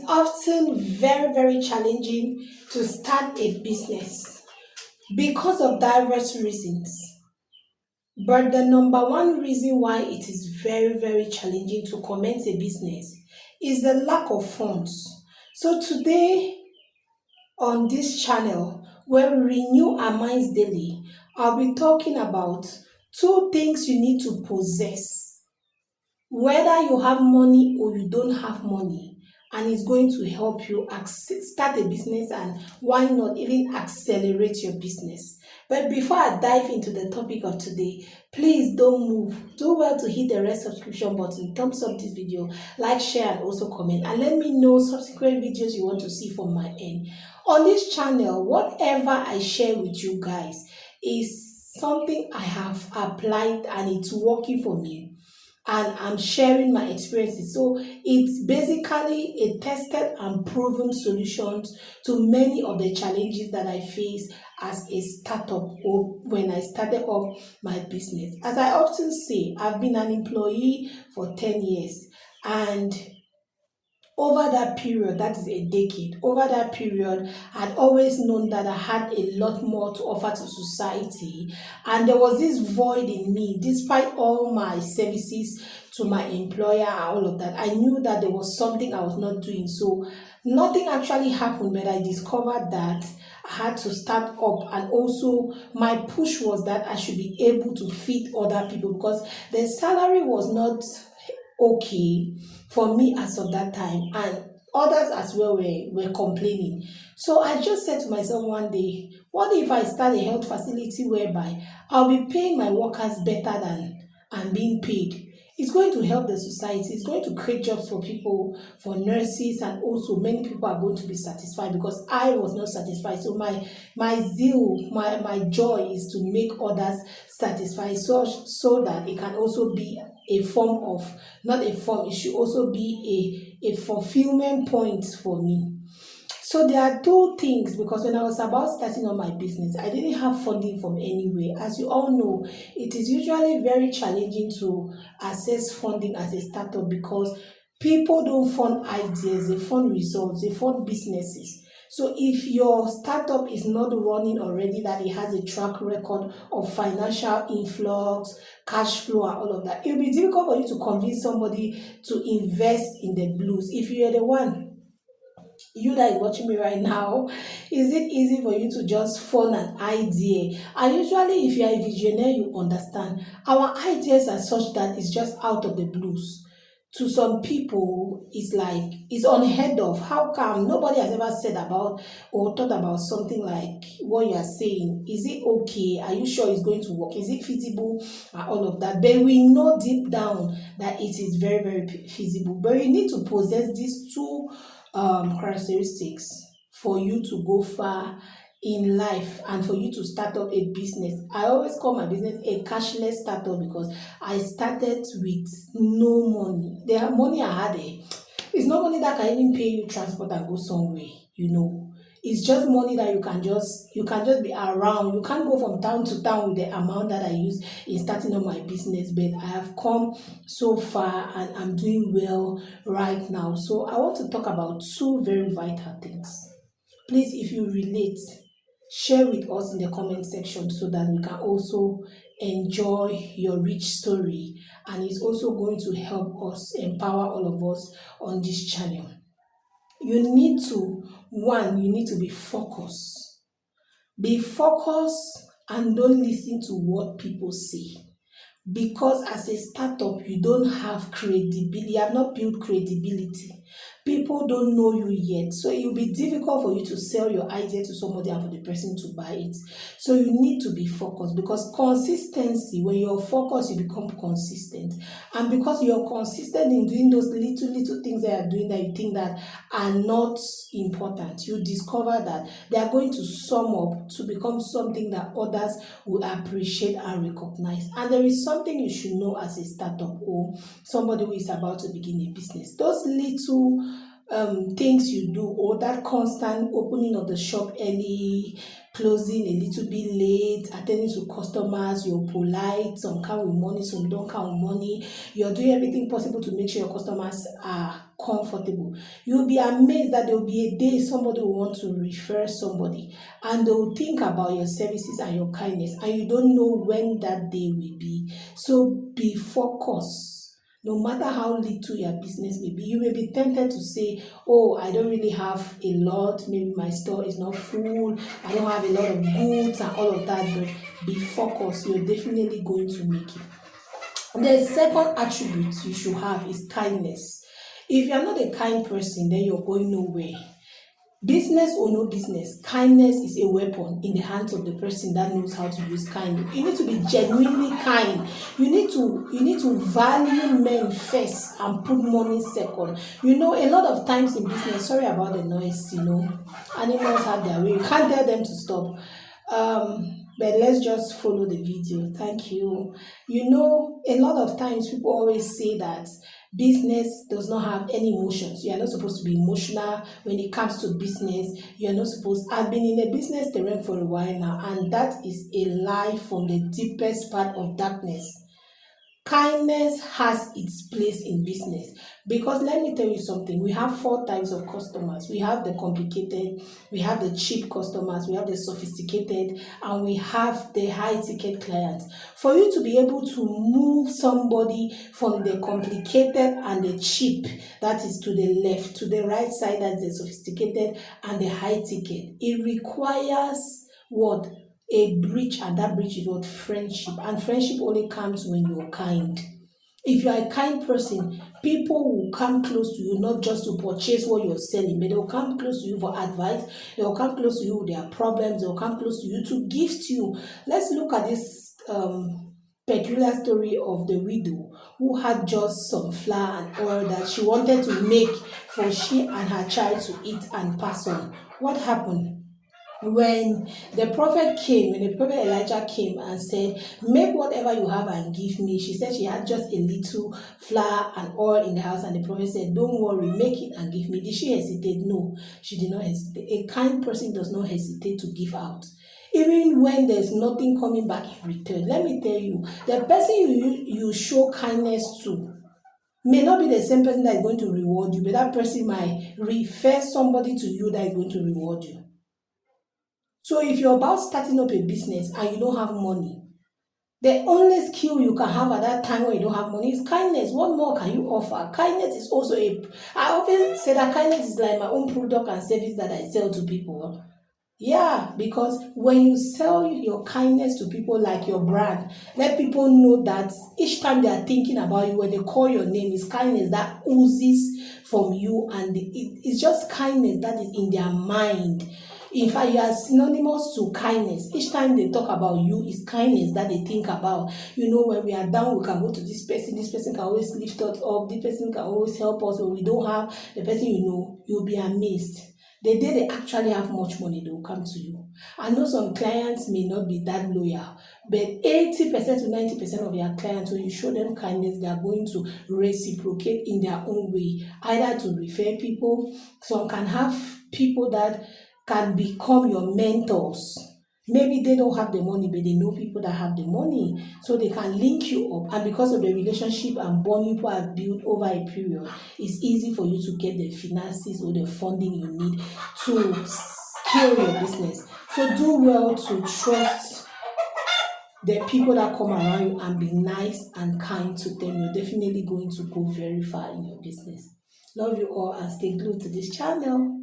often very, very challenging to start a business because of diverse reasons. But the number one reason why it is very, very challenging to commence a business is the lack of funds. So, today on this channel, where we renew our minds daily, I'll be talking about two things you need to possess, whether you have money or you don't have money, and it's going to help you start a business, and why not even accelerate your business. But before I dive into the topic of today, please don't move. Do well to hit the red subscription button, thumbs up this video, like, share, and also comment, and let me know subsequent videos you want to see from my end. On this channel, whatever I share with you guys is something I have applied and it's working for me, and I'm sharing my experiences. So it's basically a tested and proven solutions to many of the challenges that I face as a startup or when I started up my business. As I often say, I've been an employee for 10 years, and over that period, that is a decade, over that period, I'd always known that I had a lot more to offer to society. And there was this void in me, despite all my services to my employer and all of that. I knew that there was something I was not doing. So nothing actually happened, but I discovered that I had to start up. And also, my push was that I should be able to feed other people because the salary was not okay for me as of that time, and others as well were complaining. So I just said to myself one day, what if I start a health facility whereby I'll be paying my workers better than I'm being paid? It's going to help the society, it's going to create jobs for people, for nurses, and also many people are going to be satisfied because I was not satisfied. So my zeal, my joy is to make others satisfied, so that it can also be a form of, not a form, it should also be a fulfillment point for me. So there are two things, because when I was about starting on my business, I didn't have funding from anywhere. As you all know, it is usually very challenging to access funding as a startup because people don't fund ideas, they fund results, they fund businesses. So if your startup is not running already, that it has a track record of financial influx, cash flow, and all of that, it'll be difficult for you to convince somebody to invest in the blues. If you're the one, you that is watching me right now, is it easy for you to just form an idea? And usually, if you are a visionary, you understand our ideas are such that it's just out of the blues. To some people, it's like it's unheard of. How come nobody has ever said about or thought about something like what you are saying? Is it okay? Are you sure it's going to work? Is it feasible? And all of that. But we know deep down that it is very, very feasible. But you need to possess these two characteristics for you to go far in life and for you to start up a business. I always call my business a cashless startup because I started with no money. The money I had, it's not money that can even pay you transport and go somewhere. It's just money that you can just be around. You can't go from town to town with the amount that I use in starting up my business, but I have come so far and I'm doing well right now. So I want to talk about two very vital things. Please, if you relate, share with us in the comment section so that we can also enjoy your rich story, and it's also going to help us empower all of us on this channel. You need to be focused. Be focused and don't listen to what people say, because as a startup you don't have credibility, you have not built credibility. People don't know you yet, so it will be difficult for you to sell your idea to somebody and for the person to buy it. So you need to be focused, because consistency, when you're focused you become consistent, and because you're consistent in doing those little things that you're doing that you think that are not important, you discover that they are going to sum up to become something that others will appreciate and recognize. And there is something you should know as a startup or somebody who is about to begin a business. Those little things you do, or that constant opening of the shop early, closing a little bit late, attending to customers, you're polite, some come with money, some don't come with money, you're doing everything possible to make sure your customers are comfortable. You'll be amazed that there will be a day somebody will want to refer somebody, and they will think about your services and your kindness, and you don't know when that day will be. So be focused. No matter how little your business may be, you may be tempted to say, oh, I don't really have a lot, maybe my store is not full, I don't have a lot of goods and all of that, but be focused. You're definitely going to make it. The second attribute you should have is kindness. If you're not a kind person, then you're going nowhere. Business or no business, kindness is a weapon in the hands of the person that knows how to use kindness. You need to be genuinely kind. You need to value men first and put money second. A lot of times in business, sorry about the noise, animals have their way. You can't tell them to stop. But let's just follow the video. Thank you. A lot of times people always say that business does not have any emotions. You are not supposed to be emotional when it comes to business. You are not supposed. I've been in a business terrain for a while now, and that is a lie from the deepest part of darkness. Kindness has its place in business, because let me tell you something. We have four types of customers. We have the complicated, we have the cheap customers, we have the sophisticated, and we have the high ticket clients. For you to be able to move somebody from the complicated and the cheap, that is to the left, to the right side, that's the sophisticated and the high ticket, it requires what? A bridge, and that bridge is what? Friendship. And friendship only comes when you're kind. If you are a kind person, people will come close to you, not just to purchase what you're selling, but they'll come close to you for advice. They'll come close to you with their problems. They'll come close to you to gift you. Let's look at this peculiar story of the widow who had just some flour and oil that she wanted to make for she and her child to eat and pass on. What happened? When the prophet Elijah came and said, make whatever you have and give me, she said she had just a little flour and oil in the house, and the prophet said, don't worry, make it and give me. Did she hesitate? No, she did not hesitate. A kind person does not hesitate to give out. Even when there's nothing coming back in return. Let me tell you, the person you show kindness to may not be the same person that is going to reward you, but that person might refer somebody to you that is going to reward you. So if you're about starting up a business and you don't have money, the only skill you can have at that time when you don't have money is kindness. What more can you offer? Kindness is also I often say that kindness is like my own product and service that I sell to people. Yeah, because when you sell your kindness to people like your brand, let people know that each time they are thinking about you, when they call your name, is kindness that oozes from you, and it's just kindness that is in their mind. In fact, you are synonymous to kindness. Each time they talk about you, is kindness that they think about. When we are down, we can go to this person. This person can always lift us up. This person can always help us. When we don't have the person, you'll be amazed. The day they actually have much money, they will come to you. I know some clients may not be that loyal, but 80% to 90% of your clients, when you show them kindness, they are going to reciprocate in their own way, either to refer people. Some can have people that can become your mentors. Maybe they don't have the money, but they know people that have the money, so they can link you up. And because of the relationship and bond you have built over a period, it's easy for you to get the finances or the funding you need to scale your business. So do well to trust the people that come around you and be nice and kind to them. You're definitely going to go very far in your business. Love you all, and stay glued to this channel.